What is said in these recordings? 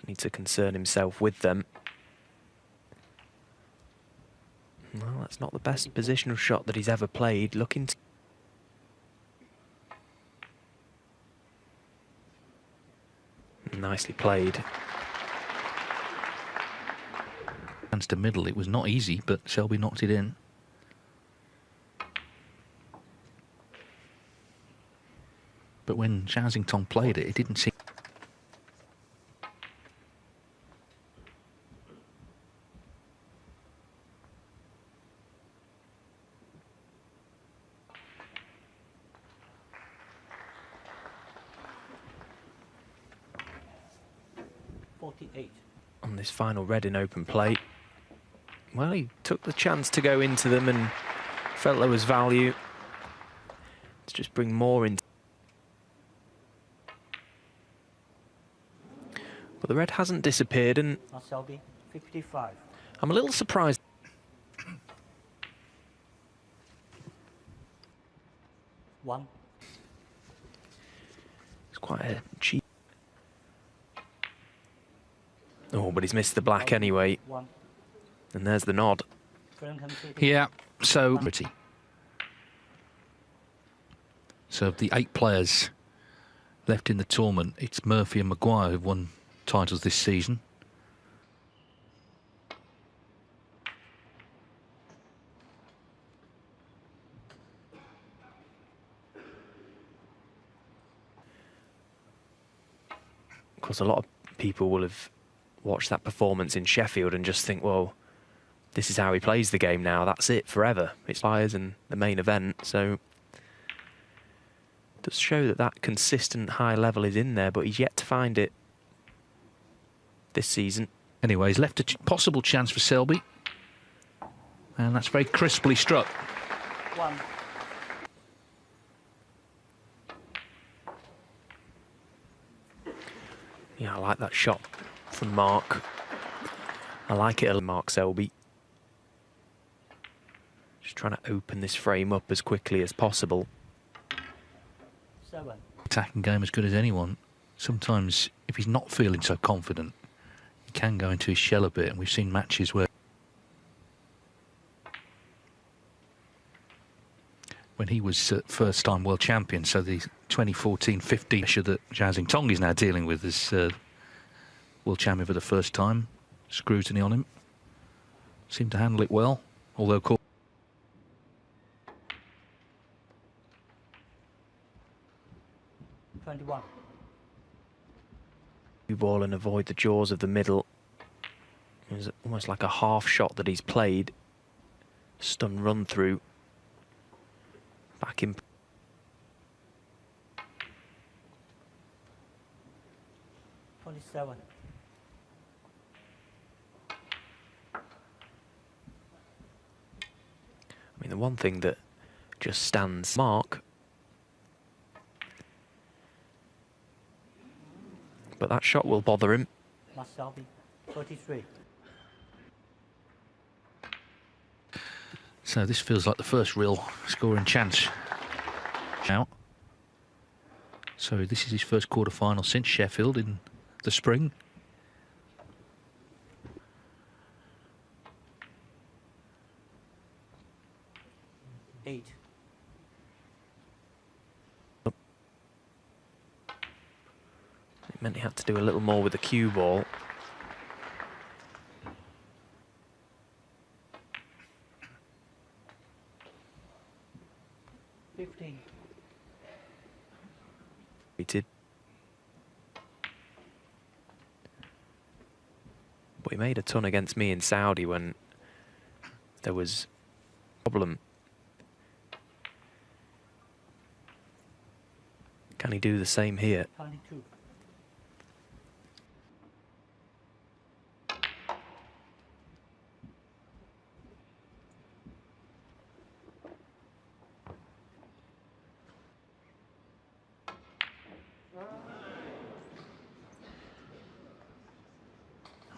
need to concern himself with them. Well, that's not the best positional shot that he's ever played. Looking to... Nicely played. Hands to middle, it was not easy, but Selby knocked it in. But when Zhao Xintong played it, it didn't seem... On this final red in open play. Well, he took the chance to go into them and felt there was value. Let's just bring more in. But the red hasn't disappeared, and Selby, 55. I'm a little surprised. One. It's quite a cheap. Oh, but he's missed the black anyway. And there's the nod. Yeah, so... So of the 8 players left in the tournament, it's Murphy and Maguire who've won titles this season. Of course, a lot of people will have watched that performance in Sheffield and just think, well, this is how he plays the game now. That's it forever. It's fires and the main event. So it does show that that consistent high level is in there, but he's yet to find it this season. Anyway, he's left a possible chance for Selby. And that's very crisply struck. One. Yeah, I like that shot from Mark. I like it, Mark Selby. Just trying to open this frame up as quickly as possible. 7. Attacking game as good as anyone. Sometimes, if he's not feeling so confident, he can go into his shell a bit, and we've seen matches where when he was first-time world champion, so the 2014-15 issue that Zhao Xintong is now dealing with as world champion for the first time. Scrutiny on him. Seemed to handle it well, although... 21. Ball and avoid the jaws of the middle. It was almost like a half shot that he's played. Stun run through. Back in. Twenty-seven. I mean, the one thing that just stands Mark, but that shot will bother him. Mark Selby, 33. So this feels like the first real scoring chance. Out. So this is his first quarter-final since Sheffield in the spring. Eight. It meant he had to do a little more with the cue ball. He did. But he made a ton against me in Saudi when there was a problem. Can he do the same here? 22.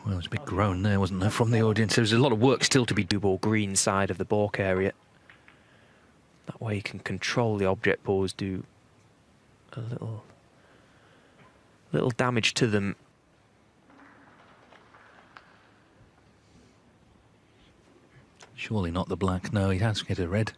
Well, there's a big groan there, wasn't there, from the audience? There was a lot of work still to be done. Ball green side of the balk area. That way you can control the object balls, do a little damage to them. Surely not the black. No, he has to get a red.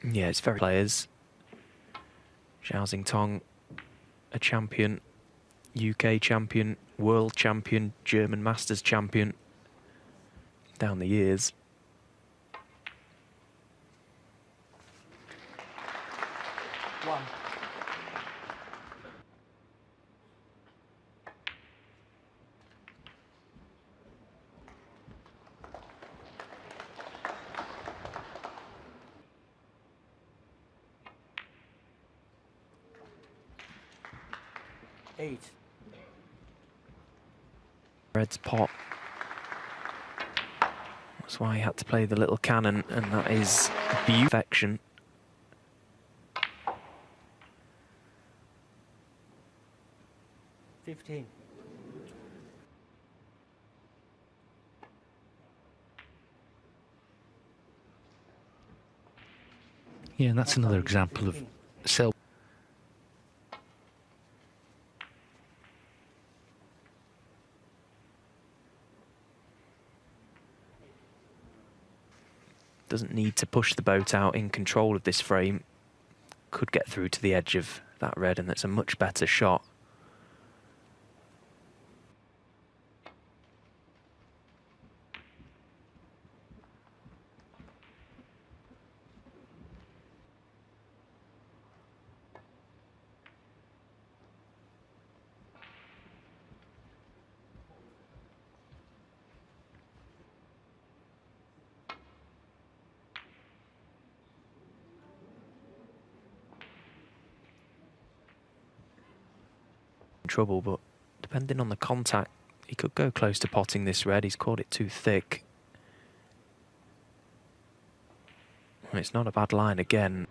Yeah, it's very players. Zhao Xintong, a champion, UK champion, world champion, German Masters champion down the years. One. Eight. Red's pot. That's why he had to play the little cannon, and that is perfection. $15. Yeah, and that's another example of self. Doesn't need to push the boat out, in control of this frame. Could get through to the edge of that red, and that's a much better shot. Trouble, but depending on the contact, he could go close to potting this red. He's caught it too thick. And it's not a bad line again.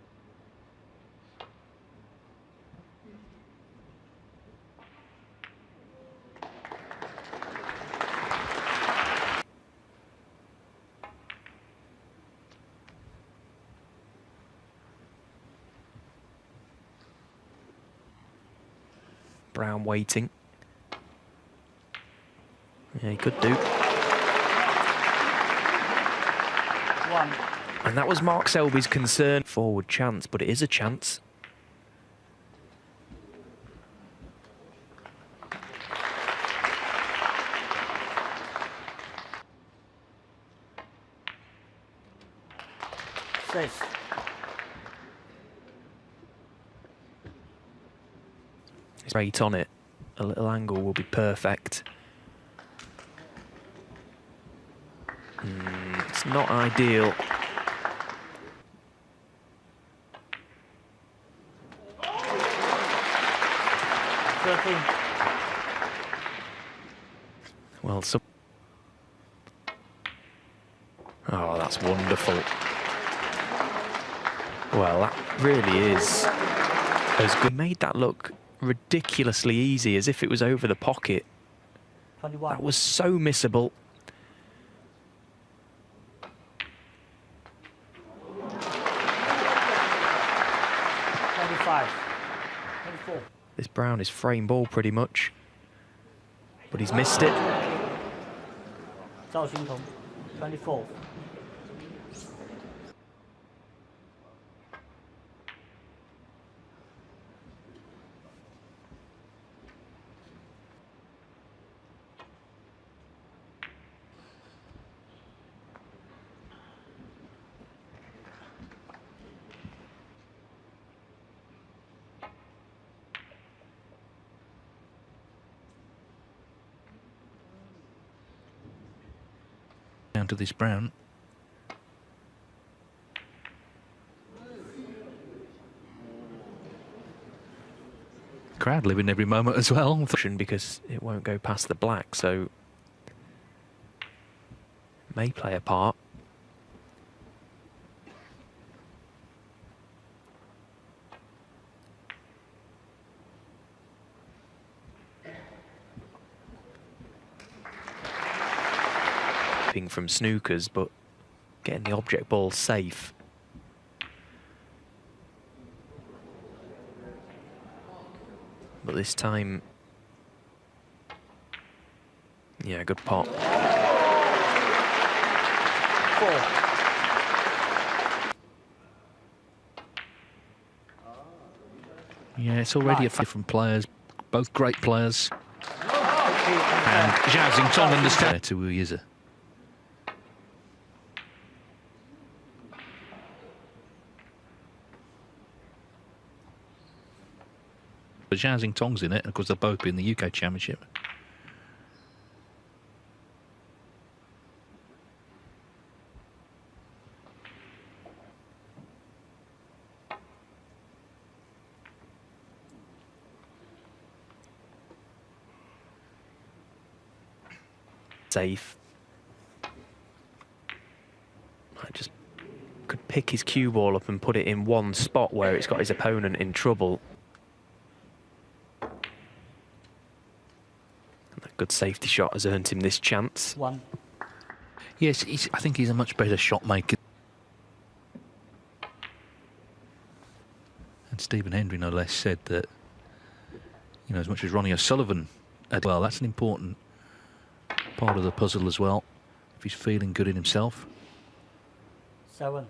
Brown waiting. Yeah, he could do. One. And that was Mark Selby's concern. Forward chance, but it is a chance. Six. Straight on it. A little angle will be perfect. It's not ideal. Well, so. Oh, that's wonderful. Well, that really is as good. Made that look ridiculously easy, as if it was over the pocket. 21. That was so missable. This brown is frame ball pretty much, but he's missed it. Zhao Xintong, 24. Down to this brown. Crowd living every moment as well. Because it won't go past the black, so may play a part. From snookers, but getting the object ball safe. But this time, yeah, good pot. 4. Yeah, it's already a different players, both great players. And Zhao Xintong understands to Wu Yizi. But Zhao Xintong's in it, and of course they'll both be in the UK Championship. Safe. I just could pick his cue ball up and put it in one spot where it's got his opponent in trouble. And that good safety shot has earned him this chance. 1. Yes, I think he's a much better shot maker. And Stephen Hendry, no less, said that, you know, as much as Ronnie O'Sullivan, well, that's an important part of the puzzle as well, if he's feeling good in himself. 7.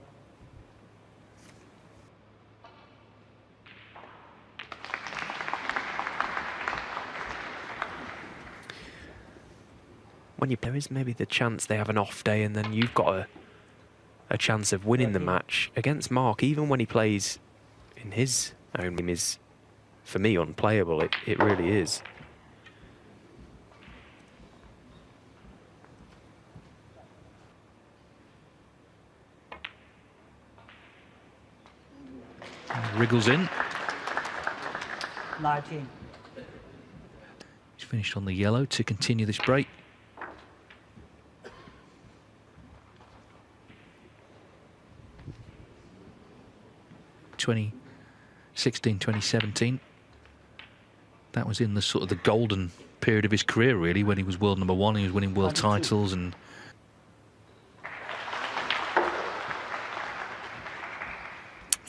When there is maybe the chance they have an off day and then you've got a chance of winning the match. Against Mark, even when he plays in his own game, is, for me, unplayable. It really is. Wriggles in. 19. He's finished on the yellow to continue this break. 2016, 2017. That was in the sort of the golden period of his career, really, when he was world #1. He was winning world titles and.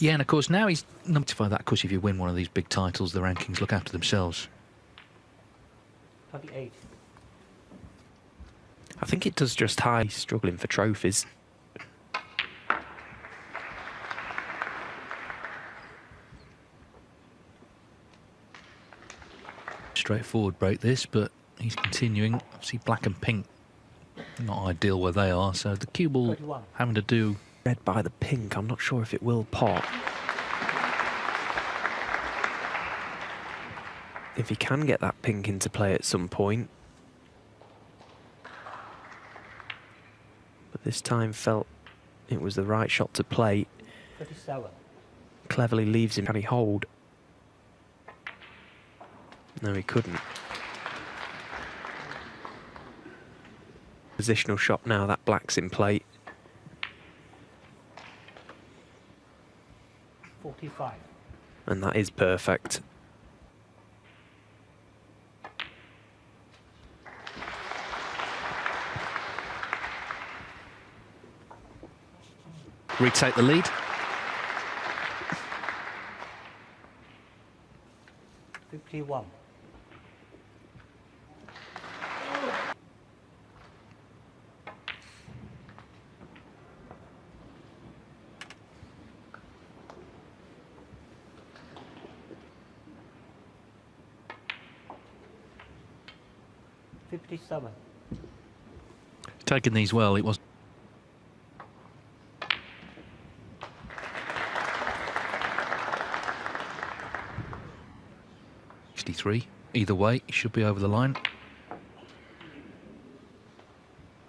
Yeah, and of course now he's notified that, of course, if you win one of these big titles, the rankings look after themselves. 28. I think it does just high struggling for trophies. Straightforward break this, but he's continuing. Obviously black and pink, not ideal where they are, so the cue ball 31. having to do. Red by the pink, I'm not sure if it will pot. If he can get that pink into play at some point. But this time felt it was the right shot to play. 37. Cleverly leaves him. Can he hold? No, he couldn't. Positional shot now, that black's in play. 45. And that is perfect. Retake the lead. 51. Taking these well, it was. Either way, he should be over the line.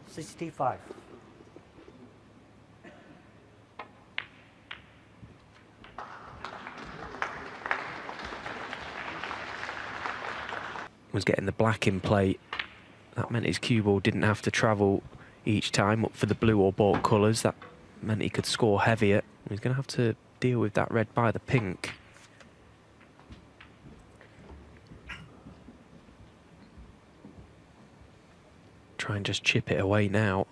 65. Was getting the black in play. That meant his cue ball didn't have to travel each time up for the blue or bought colours. That meant he could score heavier. He's going to have to deal with that red by the pink. Try and just chip it away now.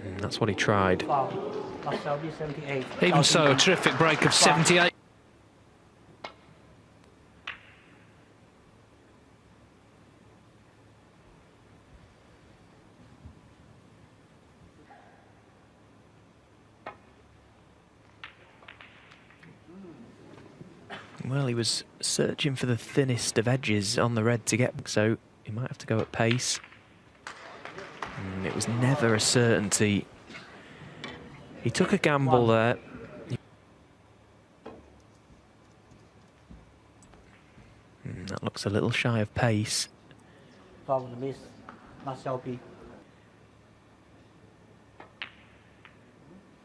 And that's what he tried. Foul. Mark Selby, 78. Even so, a terrific break of 78. Well, he was searching for the thinnest of edges on the red to get, so he might have to go at pace. And it was never a certainty. He took a gamble there. That looks a little shy of pace. From the miss, Mark Selby.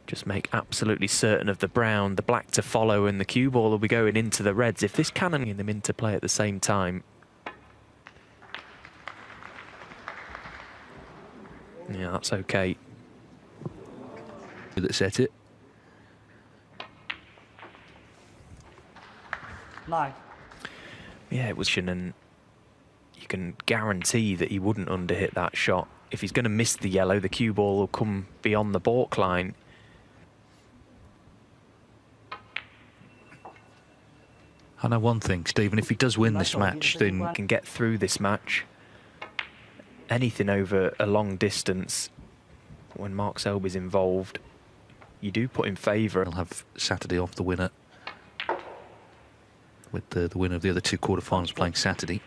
Just make absolutely certain of the brown, the black to follow, and the cue ball will be going into the reds. If this cannon get them into play at the same time. Yeah, that's okay. That set it. 9. Yeah, it was, and you can guarantee that he wouldn't underhit that shot. If he's going to miss the yellow, the cue ball will come beyond the balk line. I know one thing, Stephen, if he does win this match, then he can get through this match. Anything over a long distance, when Mark Selby's involved, you do put in favour. he'll have Saturday off, the winner, with the winner of the other two quarterfinals playing Saturday.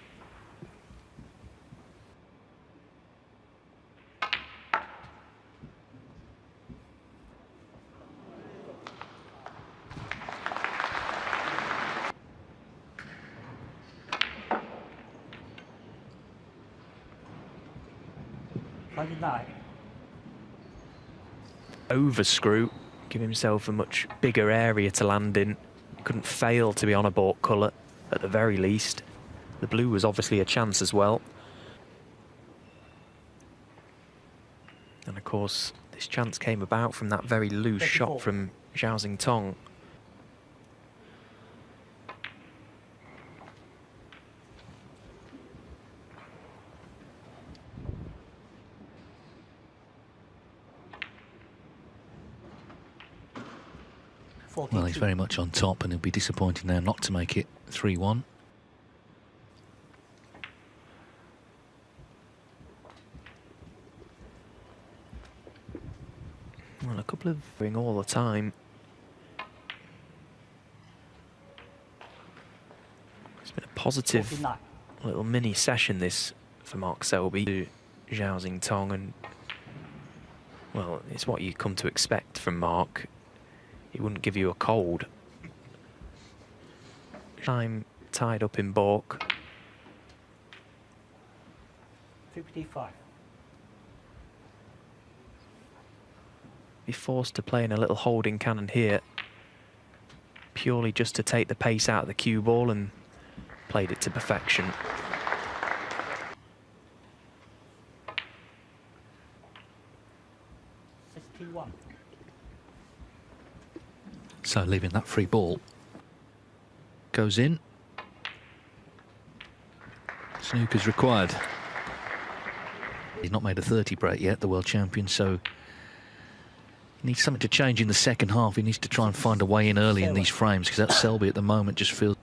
Overscrew, give himself a much bigger area to land in. Couldn't fail to be on a balk colour at the very least. The blue was obviously a chance as well. And of course, this chance came about from that very loose shot from Zhao Xintong. Well, he's very much on top, and he'll be disappointed now not to make it 3-1. Well, a couple of ring all the time. It's been a positive 49. little mini session this for Mark Selby to Zhao Xintong, and well, it's what you come to expect from Mark. He wouldn't give you a cold. Time tied up in balk. 55. Be forced to play in a little holding cannon here, purely just to take the pace out of the cue ball, and played it to perfection. So leaving that free ball. Goes in. Snooker's required. He's not made a 30 break yet, the world champion, so he needs something to change in the second half. He needs to try and find a way in early in these frames, because that Selby at the moment just feels...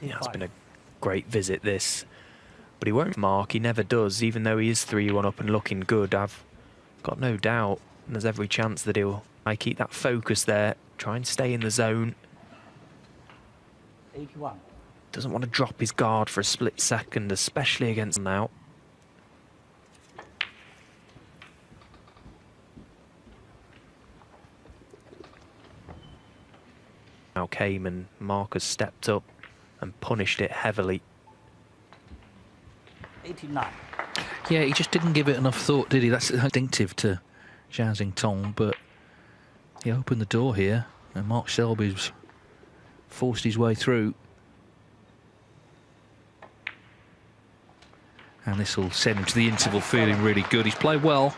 Yeah, it's been a great visit, this. But he won't mark, he never does, even though he is 3-1 up and looking good. I've got no doubt, and there's every chance that he'll keep that focus there, try and stay in the zone. 81. Doesn't want to drop his guard for a split second, especially against now. Now came and Marcus stepped up and punished it heavily. 89. Yeah, he just didn't give it enough thought, did he? That's instinctive to Zhao Xintong, but he opened the door here, and Mark Selby's forced his way through. And this will send him to the interval feeling really good. He's played well.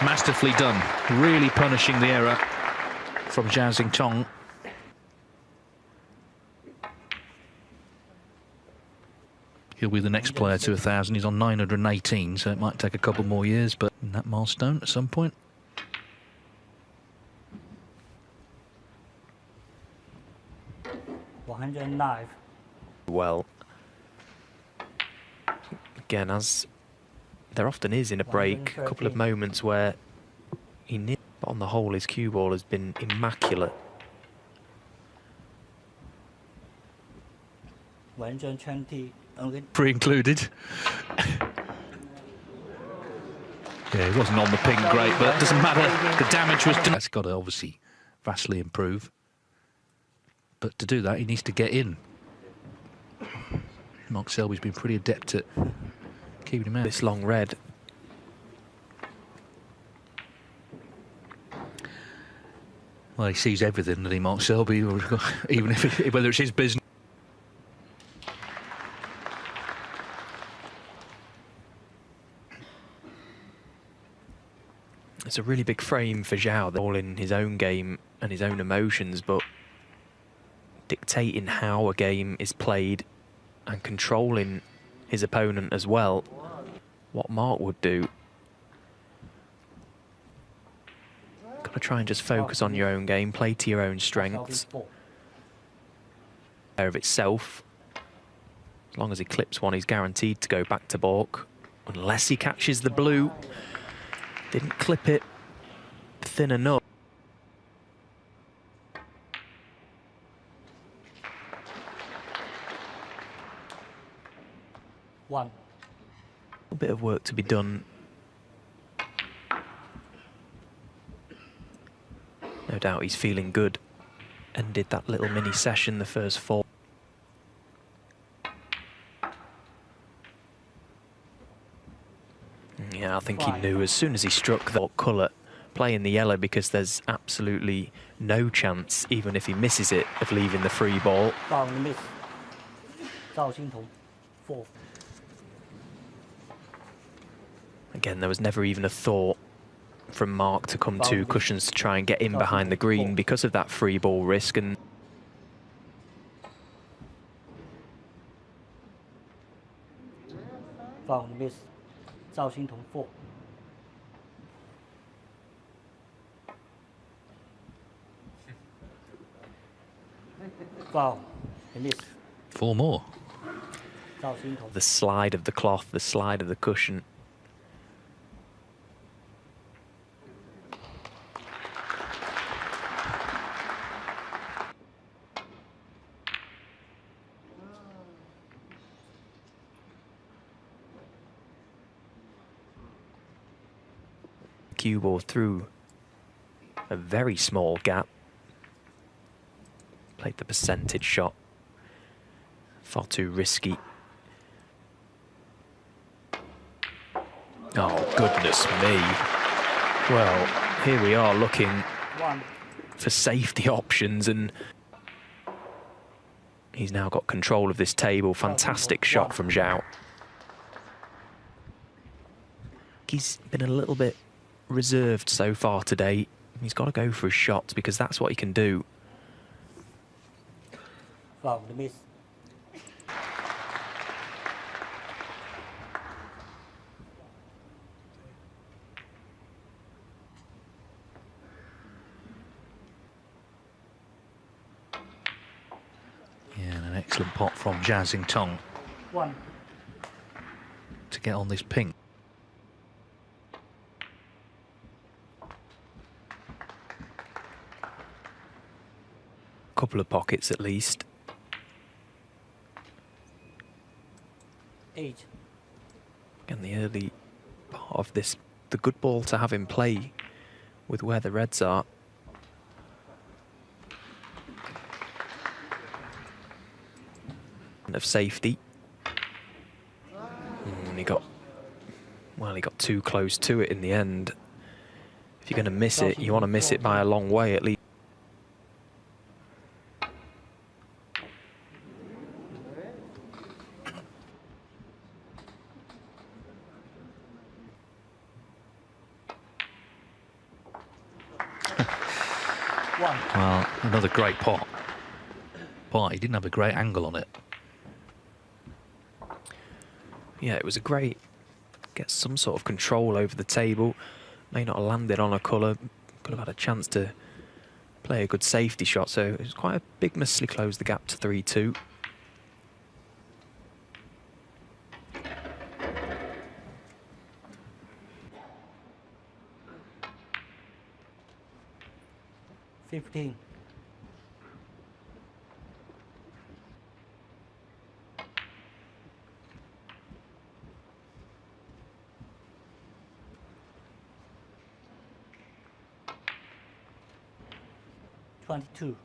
Masterfully done, really punishing the error from Zhao Xintong. He'll be the next player to 1,000. He's on 918, so it might take a couple more years, but that milestone at some point. 109. Well, again, as there often is in a break, a couple of 113. moments where he nipped, but on the whole his cue ball has been immaculate. 120. Okay. Pre-included. Yeah, he wasn't on the ping great, but it doesn't matter. The damage was done. That's got to obviously vastly improve. But to do that, he needs to get in. Mark Selby's been pretty adept at keeping him out. This long red. Well, he sees everything, doesn't he, Mark Selby, even if whether it's his business. It's a really big frame for Zhao, all in his own game and his own emotions, but dictating how a game is played and controlling his opponent as well. What Mark would do. Got to try and just focus on your own game, play to your own strengths. Of itself. As long as he clips one, he's guaranteed to go back to balk. Unless he catches the blue. Didn't clip it thin enough. One. A bit of work to be done. No doubt he's feeling good. Ended that little mini session, the first four. Yeah, I think he knew as soon as he struck that colour, playing the yellow, because there's absolutely no chance, even if he misses it, of leaving the free ball. Foul and miss. Zhao Xintong, 4. Again, there was never even a thought from Mark to come to cushions to try and get in behind the green because of that free ball risk. And Foul and miss. Zhao Xintong, 4. Foul and miss. 4 more. Zhao Xintong. the slide of the cloth, the slide of the cushion. Cue ball through a very small gap. Played the percentage shot. Far too risky. Oh, goodness me. Well, here we are looking 1. for safety options, and he's now got control of this table. Fantastic shot from Zhao. He's been a little bit reserved so far today. He's got to go for his shots because that's what he can do. Foul and miss. Yeah, and an excellent pot from Zhao Xintong 1. to get on this pink. Couple of pockets at least. 8. And the early part of this, the good ball to have him play with where the reds are. Of safety. And he got too close to it in the end. If you're going to miss it, you want to miss it by a long way at least. Well, another great pot. But he didn't have a great angle on it. Yeah, it was a great, get some sort of control over the table. May not have landed on a colour, could have had a chance to play a good safety shot, so it was quite a big miss to close the gap to 3-2. $15. 22.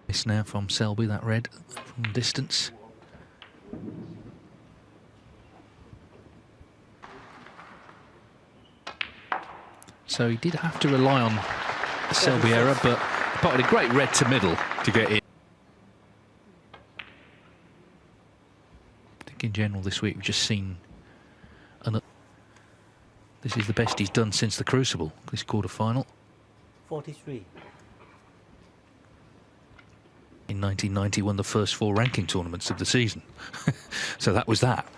This now from Selby, that red from distance. So he did have to rely on the Selby error, but potted a great red to middle to get in. I think in general this week we've just seen this is the best he's done since the Crucible, this quarter-final. 43. In 1990 won the first 4 ranking tournaments of the season. So that was that.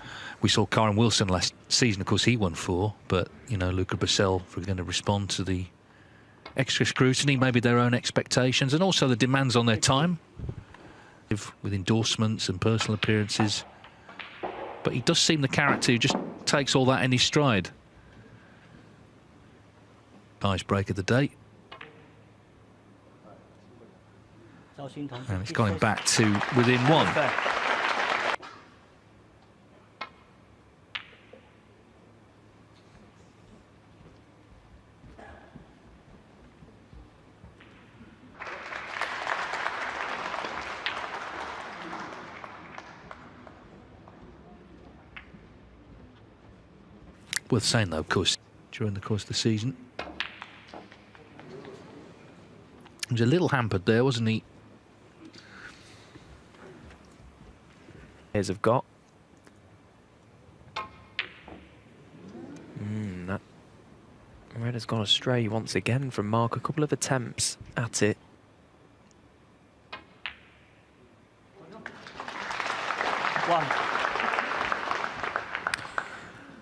We saw Karen Wilson last season, of course he won 4, but you know, Luca Brissell are going to respond to the extra scrutiny, maybe their own expectations, and also the demands on their time with endorsements and personal appearances. But he does seem the character who just takes all that in his stride. Nice break of the day. Zhao Xintong. And it's going back to within 1. Worth saying though, of course, during the course of the season, he was a little hampered there, wasn't he? Players have got. That red has gone astray once again from Mark. A couple of attempts at it.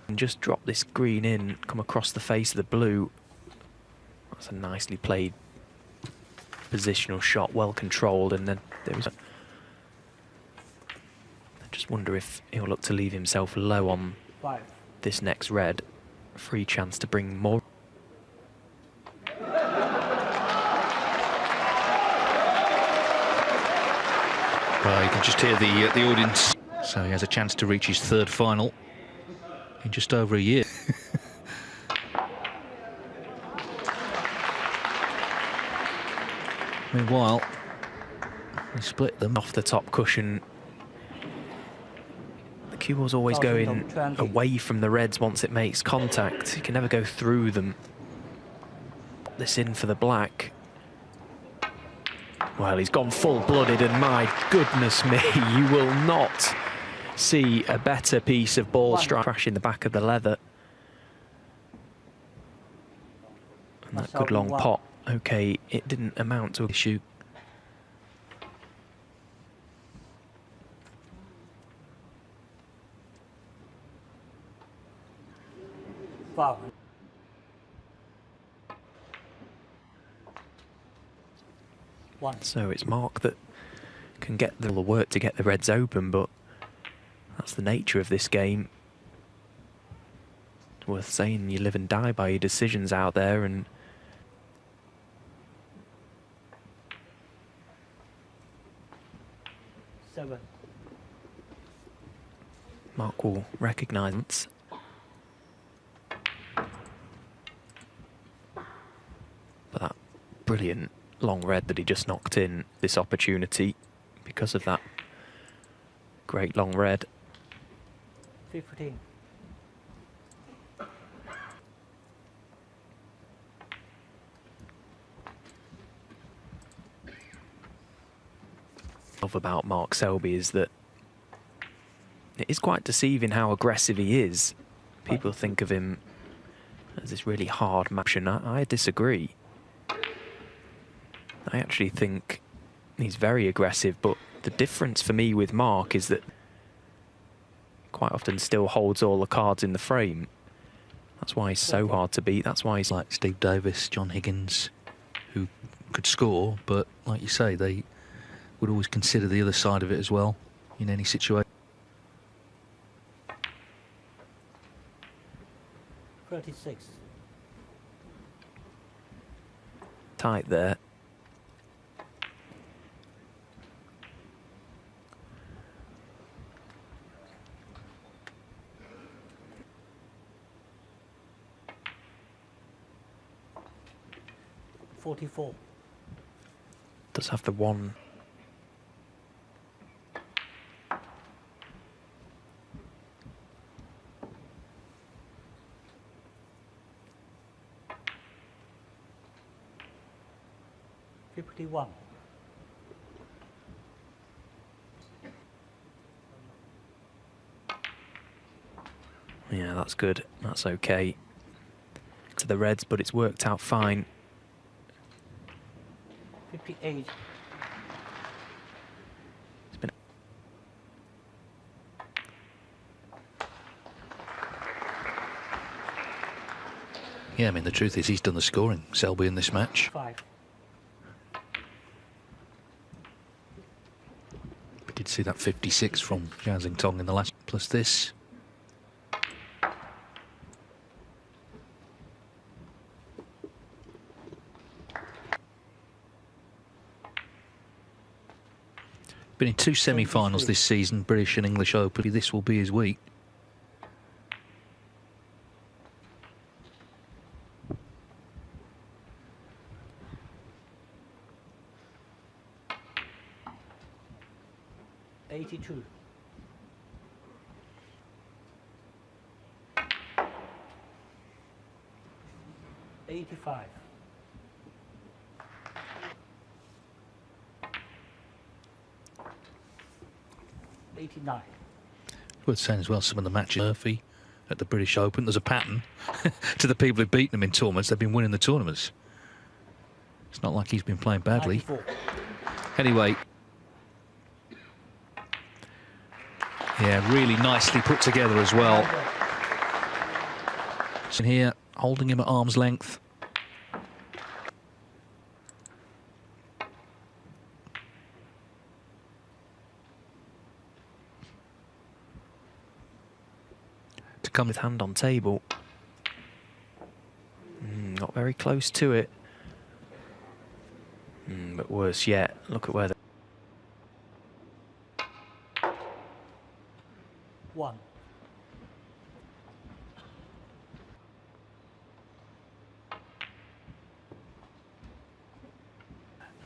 And just drop this green in, come across the face of the blue. That's a nicely played positional shot, well controlled, and then there was a... I just wonder if he'll look to leave himself low on 5. this next red. Free chance to bring more. Well, you can just hear the audience. So he has a chance to reach his 3rd final in just over a year. Meanwhile, they split them Off the top cushion. The cue ball's always going away from the reds once it makes contact. You can never go through them. Put this in for the black. Well, he's gone full-blooded, and my goodness me, you will not see a better piece of ball strike crash in the back of the leather. And that good long pot. Okay, it didn't amount to a shoot. Wow. So it's Mark that can get the work to get the reds open, but that's the nature of this game. It's worth saying you live and die by your decisions out there, and Mark will recognise it. But that brilliant long red that he just knocked in this opportunity because of that great long red. 15. Love about Mark Selby is that it is quite deceiving how aggressive he is. People think of him There's this really hard match, and I disagree. I actually think he's very aggressive, but the difference for me with Mark is that quite often still holds all the cards in the frame. That's why he's so hard to beat. That's why he's Like Steve Davis, John Higgins, who could score, but like you say, they would always consider the other side of it as well in any situation. 36. tight there. Does have the one. Yeah, that's good. That's okay. To the Reds, but it's worked out fine. 58. It's been Yeah, I mean, the truth is he's done the scoring, Selby, in this match. 5. We did see that 56 from Zhao Xintong in the last, plus this. Been in 2 semi-finals this season, British and English Open. This will be his week. $82. $85. $89. Worth saying as well, some of the matches Murphy at the British Open, there's a pattern to the people who've beaten him in tournaments. They've been winning the tournaments. It's not like he's been playing badly. 94. Anyway, yeah, really nicely put together as well. So here, holding him at arm's length. to come with hand on table. Not very close to it. But worse yet, look at where the 1.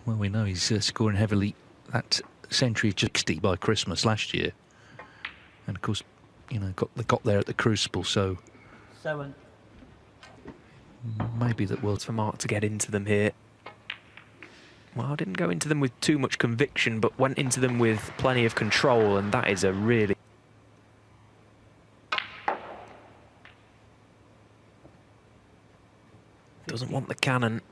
Well, we know he's scoring heavily. That century 60 by Christmas last year, and of course, you know, got there at the Crucible. So 7. maybe that will. for Mark to get into them here. Well, I didn't go into them with too much conviction, but went into them with plenty of control, and that is a really... Doesn't want the cannon.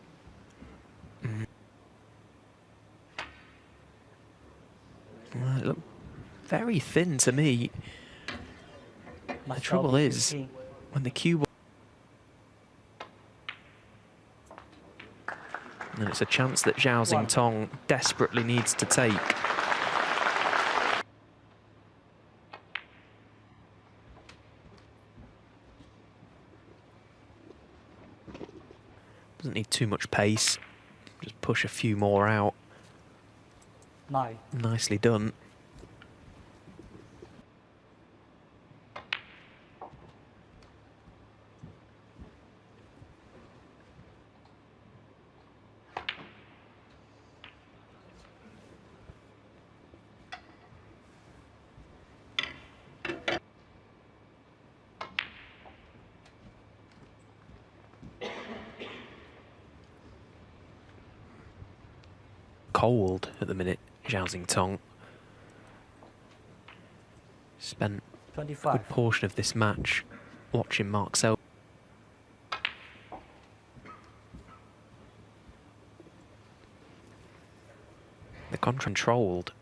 Well, it looked very thin to me. The trouble is, when the cue... And it's a chance that Zhao Xintong desperately needs to take. Doesn't need too much pace. Just push a few more out. 9. Nicely done. Cold at the minute, Zhao Xintong. Spent a 25. good portion of this match watching Mark Selby. controlled.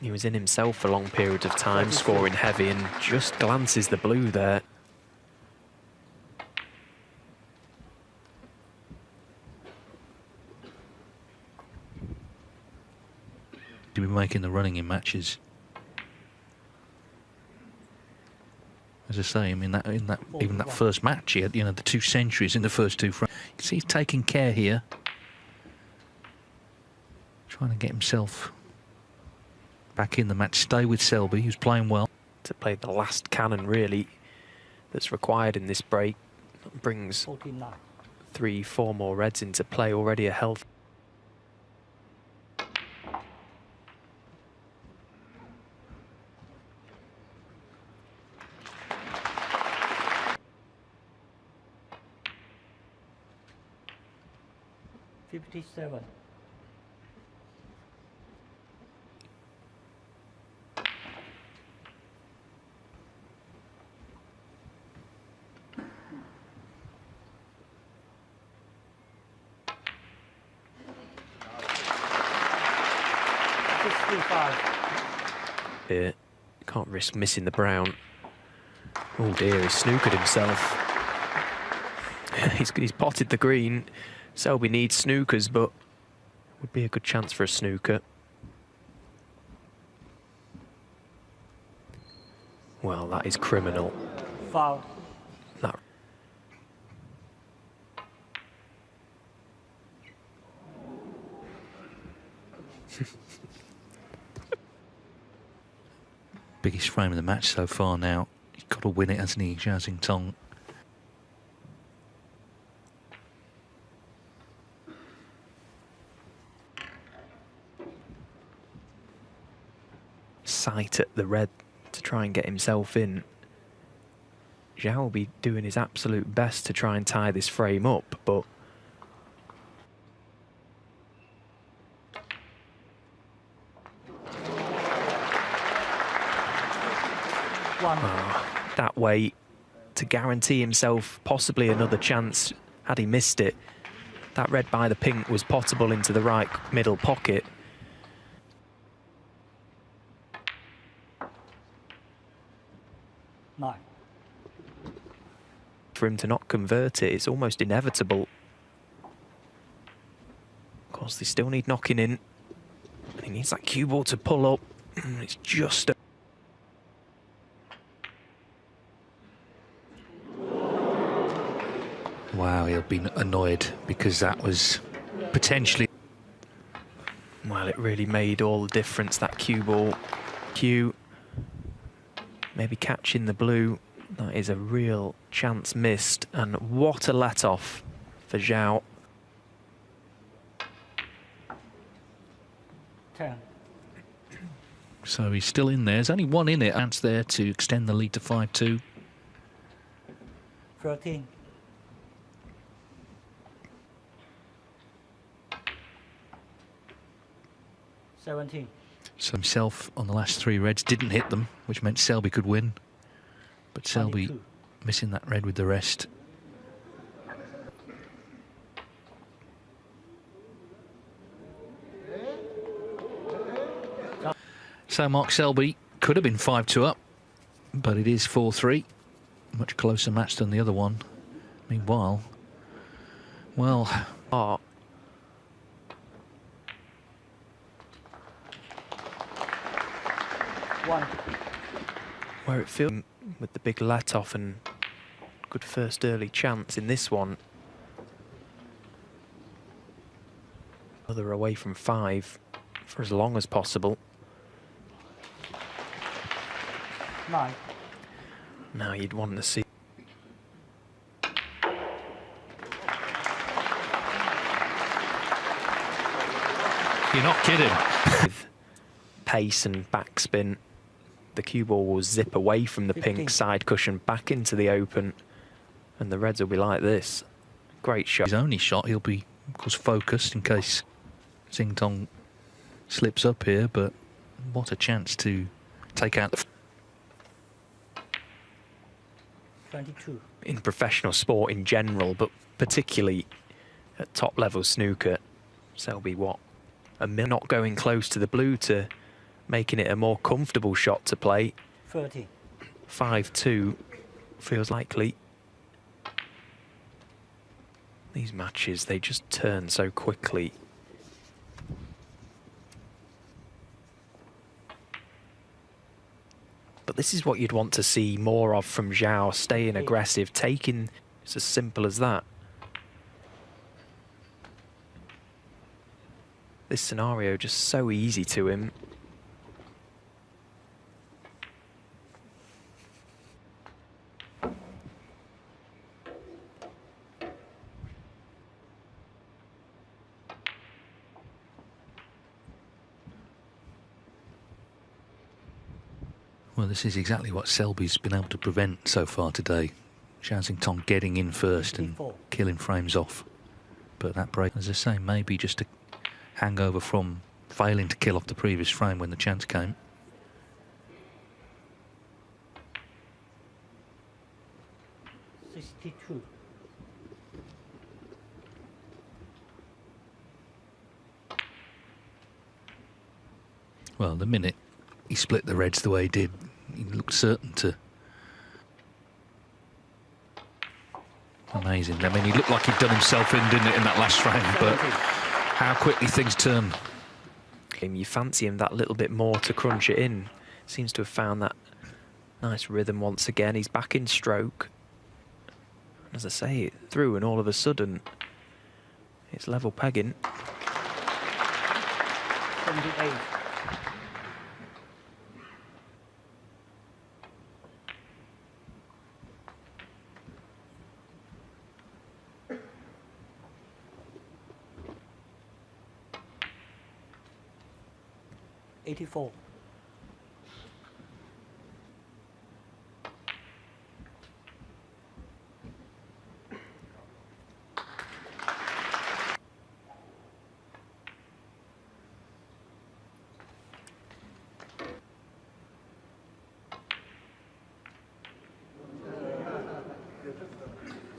He was in himself for long periods of time, scoring heavy, and just glances the blue there. To be making the running in matches. As I say, I mean even that first match, he had, you know, the 2 centuries in the first 2 frames. You can see he's taking care here, trying to get himself back in the match. Stay with Selby, who's playing well. To play the last cannon, really, that's required in this break. Brings 3-4 more reds into play, already a health. $57. Here, can't risk missing the brown. Oh dear, he's snookered himself. he's potted the green. Selby needs snookers, but would be a good chance for a snooker. Well, that is criminal. Foul. That Biggest frame of the match so far now. He's got to win it, hasn't he, Zhao Xintong? sight at the red to try and get himself in. Zhao will be doing his absolute best to try and tie this frame up, but that way to guarantee himself possibly another chance had he missed it. That red by the pink was pottable into the right middle pocket. No. For him to not convert it, it's almost inevitable. Of course, they still need knocking in. And he needs that cue ball to pull up. It's just... Wow, he'll be annoyed because that was potentially... Well, it really made all the difference, that cue ball. Cue, maybe catching the blue. That is a real chance missed, and what a let-off for Zhao. 10. So he's still in there. There's only one in it. Chance there to extend the lead to 5-2. 13. 17. So himself on the last 3 reds didn't hit them, which meant Selby could win. But Selby 22. missing that red with the rest. So Mark Selby could have been 5-2 up, but it is 4-3. Much closer match than the other one. Meanwhile, well... Oh. Where it feels with the big let-off and good first early chance in this one. Other away from 5 for as long as possible. 9. Now you'd want to see. You're not kidding. With pace and backspin, the cue ball will zip away from the 15. pink side cushion back into the open, and the reds will be like this. Great shot. His only shot, he'll be, of course, focused in case Xintong slips up here, but what a chance to take out the... 22. In professional sport in general, but particularly at top level snooker, Selby, what, and not going close to the blue to making it a more comfortable shot to play. 30. 5-2 feels likely. These matches, they just turn so quickly. But this is what you'd want to see more of from Zhao, staying aggressive, taking, it's as simple as that. This scenario just so easy to him. Well, this is exactly what Selby's been able to prevent so far today. Zhao Xintong getting in first and killing frames off. But that break, as I say, maybe just a hangover from failing to kill off the previous frame when the chance came. $62. Well, the minute he split the reds the way he did, he looked certain to. Amazing. I mean, he looked like he'd done himself in, didn't it, in that last frame, but how quickly things turn. You fancy him that little bit more to crunch it in. Seems to have found that nice rhythm once again. He's back in stroke. As I say, it through, and all of a sudden, it's level pegging. 78. $84.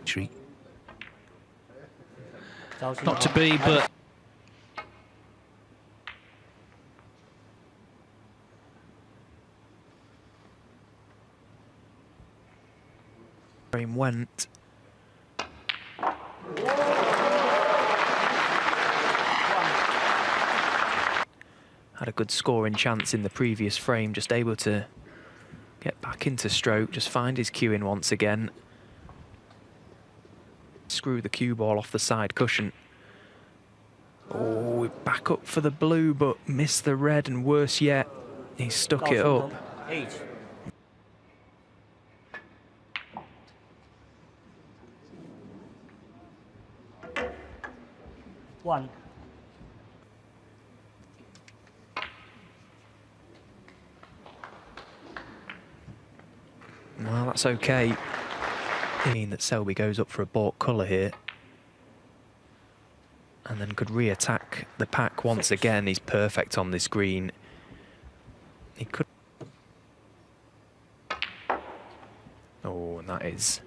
Treat. Zhao Not to Xintong. be, but Frame went. Had a good scoring chance in the previous frame, just able to get back into stroke, just find his cue in once again. Screw the cue ball off the side cushion. Oh, back up for the blue, but missed the red, and worse yet, he stuck it up. 8. One. Well, that's okay. I mean that Selby goes up for a baulk colour here. And then could re-attack the pack once again. He's perfect on this green. He could... Oh, and that is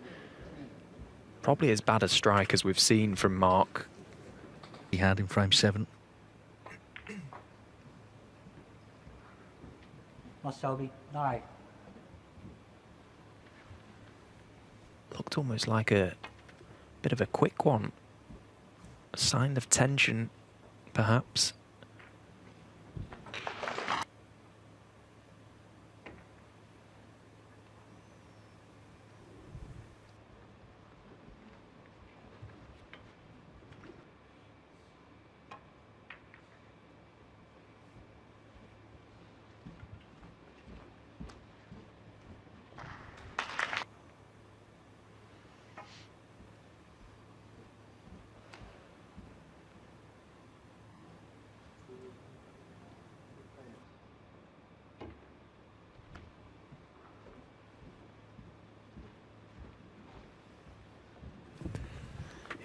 probably as bad a strike as we've seen from Mark. he had in frame 7. Mark Selby, 9. Looked almost like a bit of a quick one. A sign of tension, perhaps.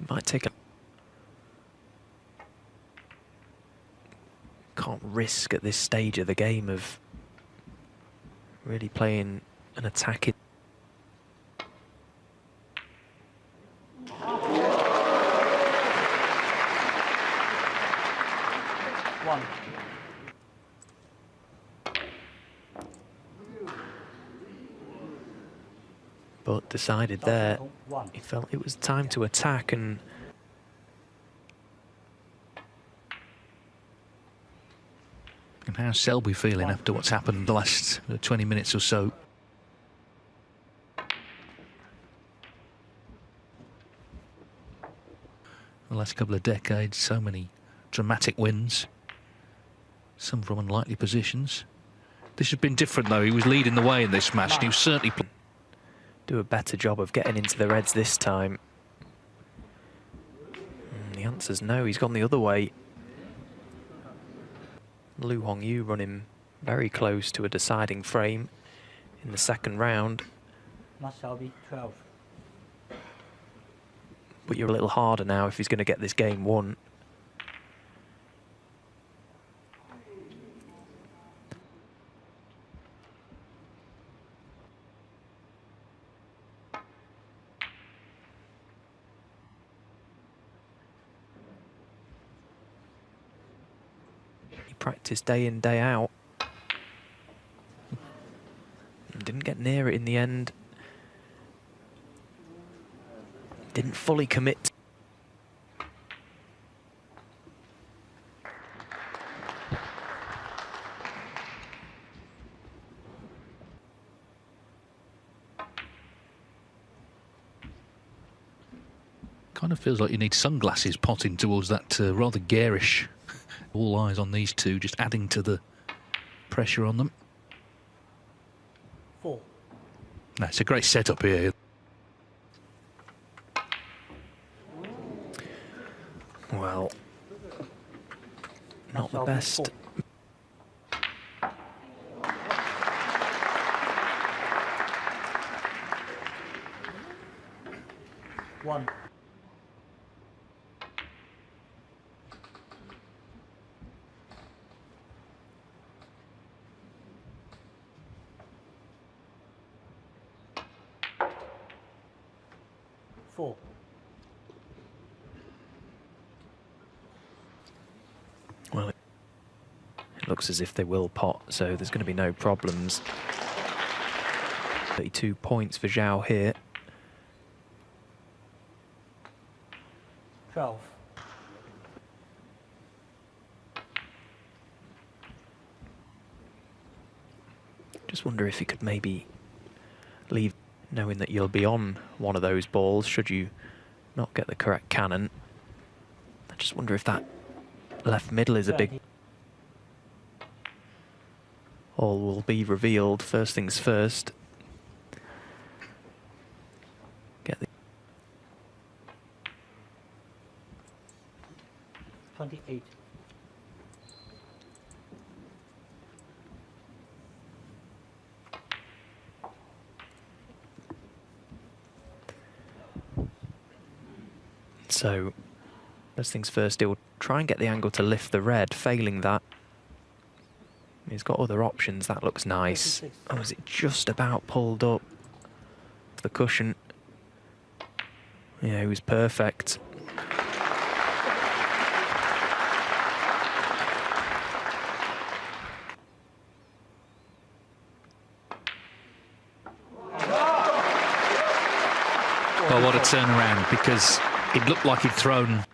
Might take a... Can't risk at this stage of the game of really playing an attacking... One. but decided there he felt it was time to attack. And how's Selby feeling after what's happened the last 20 minutes or so? The last couple of decades, so many dramatic wins, some from unlikely positions. This has been different though. He was leading the way in this match, and he was certainly do a better job of getting into the reds this time. And the answer's no, he's gone the other way. Lu Hongyu running very close to a deciding frame in the second round. Mark Selby, 12. But you're a little harder now if he's going to get this game won. He practiced day in, day out. And didn't get near it in the end. Didn't fully commit. kind of feels like you need sunglasses potting towards that rather garish. All eyes on these two, just adding to the pressure on them. 4. No, it's a great setup here. Well, not the best. One. Four. Well, it looks as if they will pot, so there's going to be no problems. 32 points for Zhao here. 12. Just wonder if he could maybe leave, knowing that you'll be on one of those balls should you not get the correct cannon. I just wonder if that left middle is a big... All will be revealed first things first. Get the... 28. So, first things first, he'll try and get the angle to lift the red. Failing that, he's got other options. That looks nice. 36. Oh, is it just about pulled up the cushion? Yeah, he was perfect. Well, what a turnaround, because it looked like he'd thrown.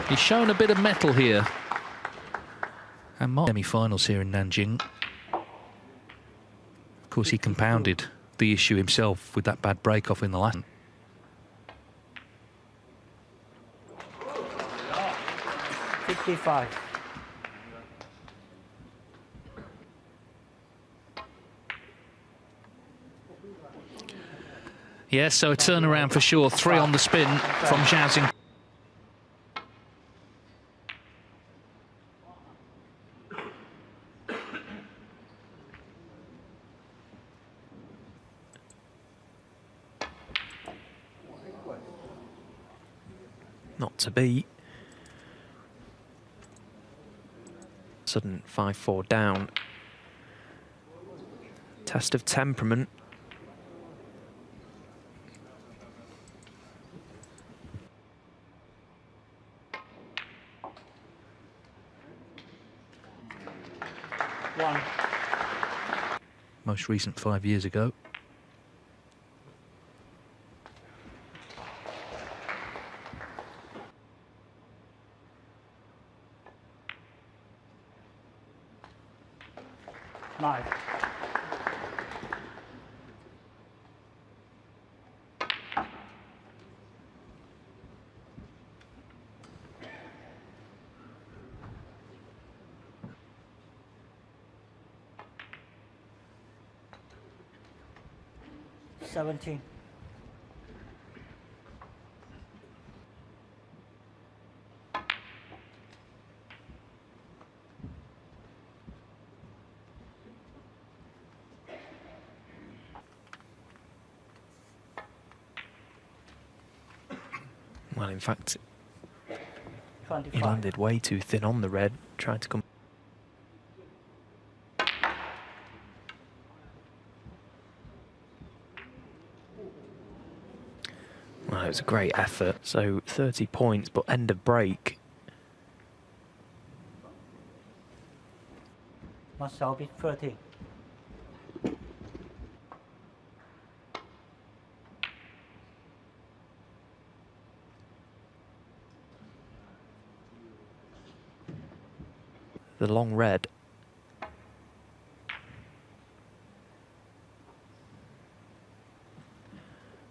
He's shown a bit of mettle here. And Mark semi-finals here in Nanjing. Of course, he compounded the issue himself with that bad break-off in the last. 55. Yeah, so a turnaround for sure. 3 on the spin from Zhao Xintong. Not to beat. Sudden 5-4 down. Test of temperament. 1. Most recent 5 years ago. Nine. Seventeen. Well, in fact, he 25. landed way too thin on the red, trying to come. Well, it was a great effort. So 30 points, but end of break. Mark Selby 13. The long red.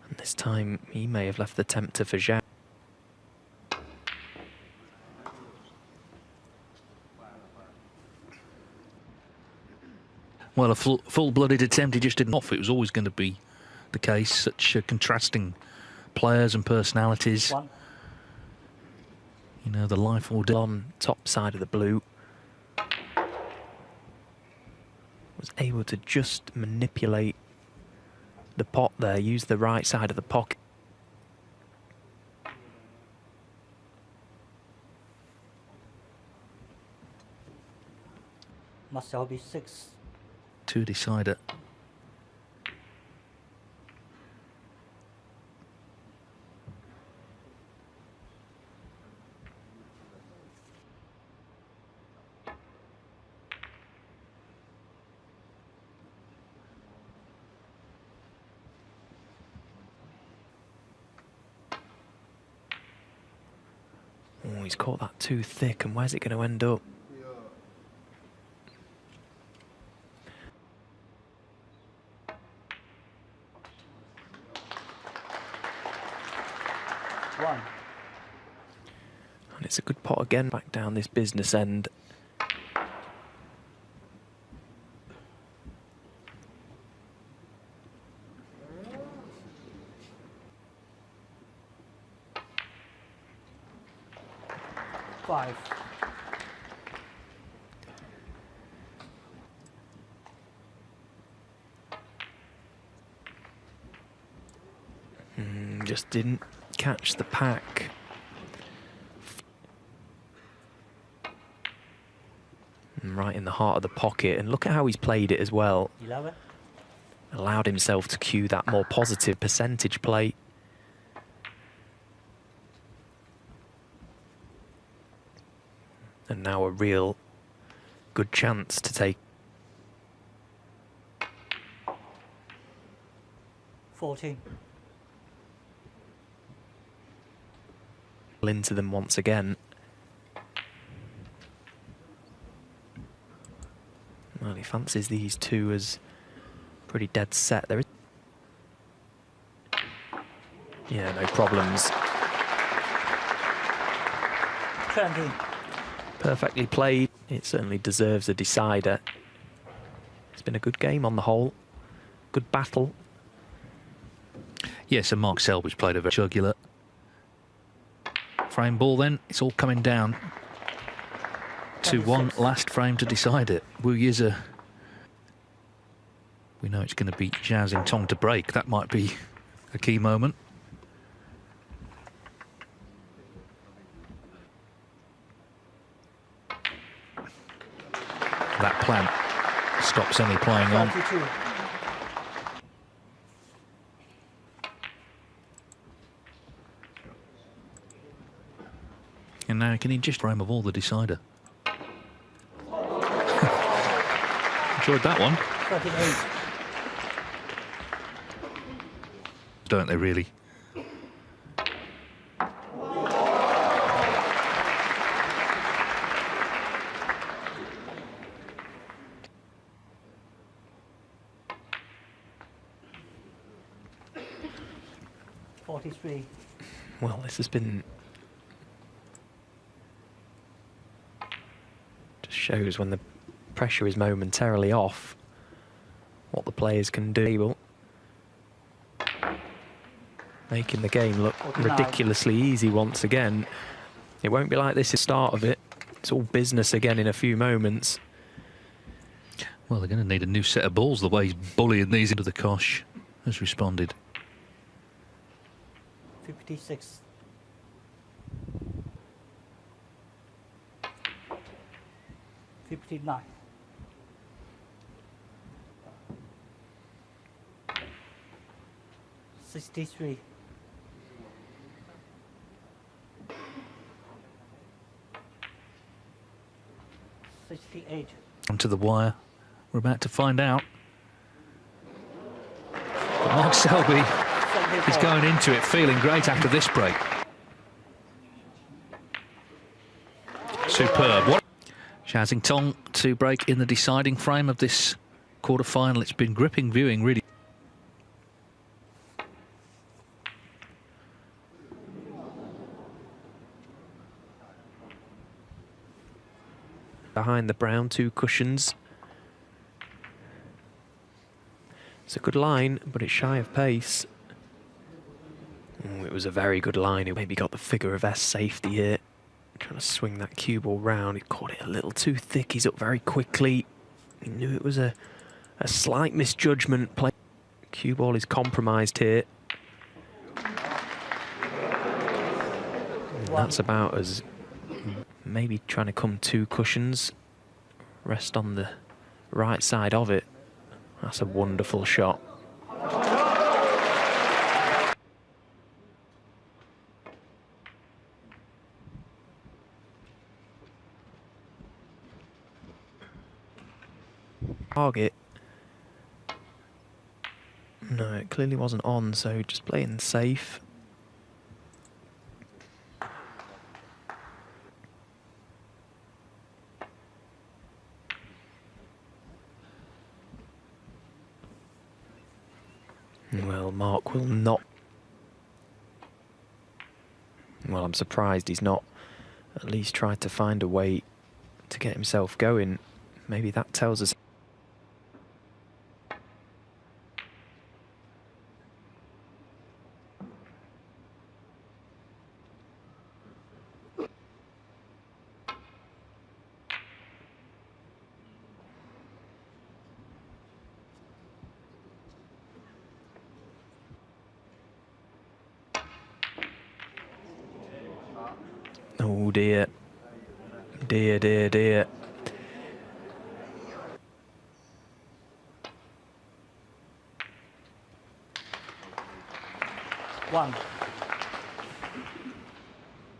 And this time he may have left the tempter for Zhao. Well, a full-blooded attempt, he just didn't off. It was always going to be the case. Such contrasting players and personalities. 1. You know, the life or death. On top side of the blue. Was able to just manipulate the pot there, use the right side of the pocket. Mark Selby 6. To decide it. Oh, he's caught that too thick, and where's it going to end up? One. And it's a good pot again, back down this business end. Five. Just didn't catch the pack. And right in the heart of the pocket, and look at how he's played it as well. 11. Allowed himself to cue that more positive percentage play. And now a real good chance to take 14. into them once again. Well, he fancies these two as pretty dead set. There is, yeah, no problems. 20. Perfectly played. It certainly deserves a decider. It's been a good game on the whole. Good battle. Yes, and Mark Selby's played a very jugular. Frame ball then, it's all coming down to 1 last frame to decide it. Wu Yize, we know it's going to be Zhao Xintong to break. That might be a key moment. That plant stops any playing on. 32. And now can he just frame of all the decider? Enjoyed that one. 38. Don't they really? Well, this has been... just shows when the pressure is momentarily off, what the players can do. Making the game look 49. ridiculously easy once again. It won't be like this at the start of it. It's all business again in a few moments. Well, they're going to need a new set of balls. The way he's bullying these into the kosh has responded. 56. 59. 63. 68. Onto the wire. We're about to find out. But Mark Selby is going into it feeling great after this break. Superb. What? Zhao Xintong to break in the deciding frame of this quarter-final. It's been gripping viewing, really. Behind the brown, 2 cushions. It's a good line, but it's shy of pace. It was a very good line. It maybe got the figure of S safety here. Trying to swing that cue ball round. He caught it a little too thick. He's up very quickly. He knew it was a slight misjudgment. Cue ball is compromised here. And that's about as... maybe trying to come 2 cushions. Rest on the right side of it. That's a wonderful shot. Target. No, it clearly wasn't on, so just playing safe. Well, Mark will not... well, I'm surprised he's not at least tried to find a way to get himself going. Maybe that tells us... oh dear. Dear, dear, dear. One.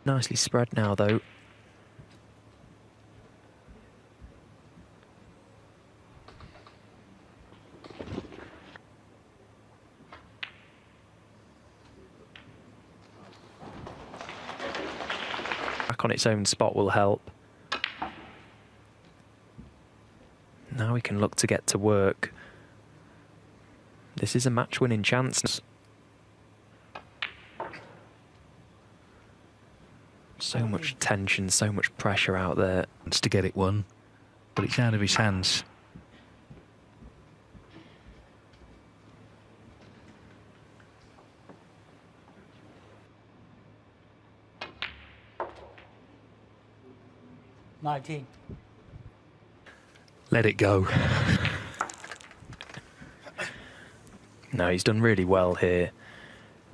Nicely spread now, though. Back on its own spot will help. Now we can look to get to work. This is a match-winning chance. So much tension, so much pressure out there. Wants to get it won, but it's out of his hands. Let it go. No, he's done really well here,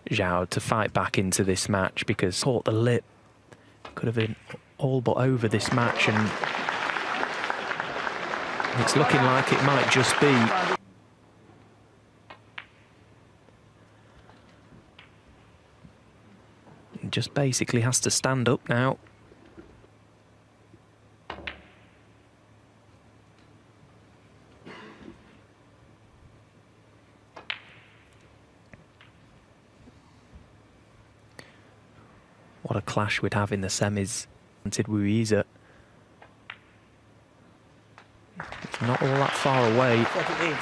Zhao, to fight back into this match, because caught the lip. Could have been all but over this match, and it's looking like it might just be. He just basically has to stand up now. what a clash we'd have in the semis. Wanted Wuiza. It's not all that far away. 48.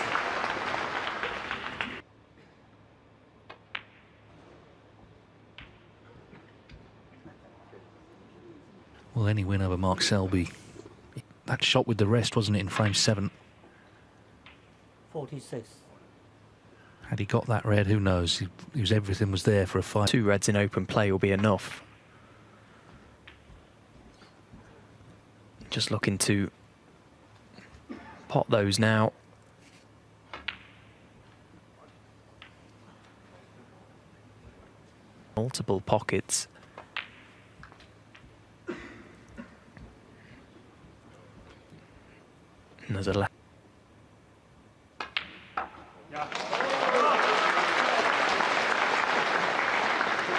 Well, any win over Mark Selby. That shot with the rest, wasn't it, in frame 7? 46. Had he got that red, who knows? Everything was there for a fight. 2 reds in open play will be enough. Just looking to pot those now. Multiple pockets. And there's a left.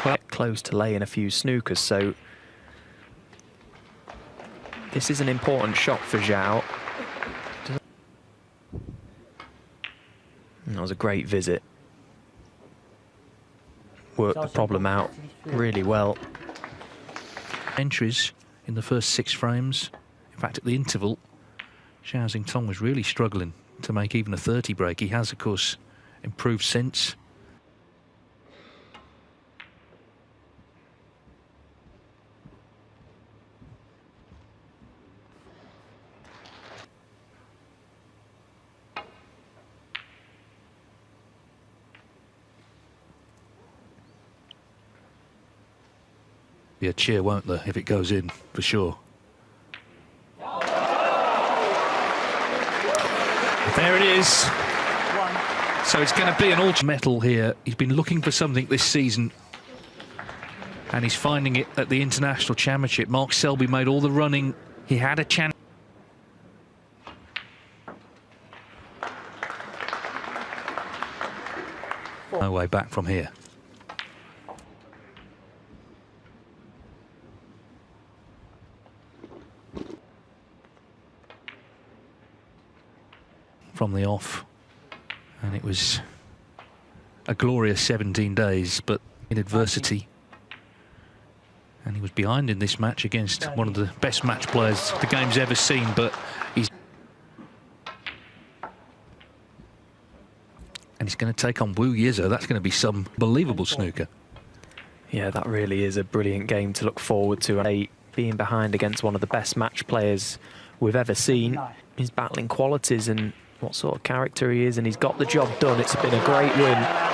Quite close to laying a few snookers, so this is an important shot for Zhao. And that was a great visit. Worked the problem out really well. Entries in the first 6 frames. In fact, at the interval, Zhao Xintong was really struggling to make even a 30 break. He has, of course, improved since. Be a cheer, won't there, if it goes in, for sure. There it is. So it's going to be an ultra metal here. He's been looking for something this season, and he's finding it at the International Championship. Mark Selby made all the running. He had a chance. No way back from here. From the off, and it was a glorious 17 days, but in adversity, and he was behind in this match against one of the best match players the game's ever seen, but he's going to take on Wu Yizo. That's going to be some believable snooker. Yeah, that really is a brilliant game to look forward to. And being behind against one of the best match players we've ever seen, his battling qualities and what sort of character he is, and he's got the job done. It's been a great win.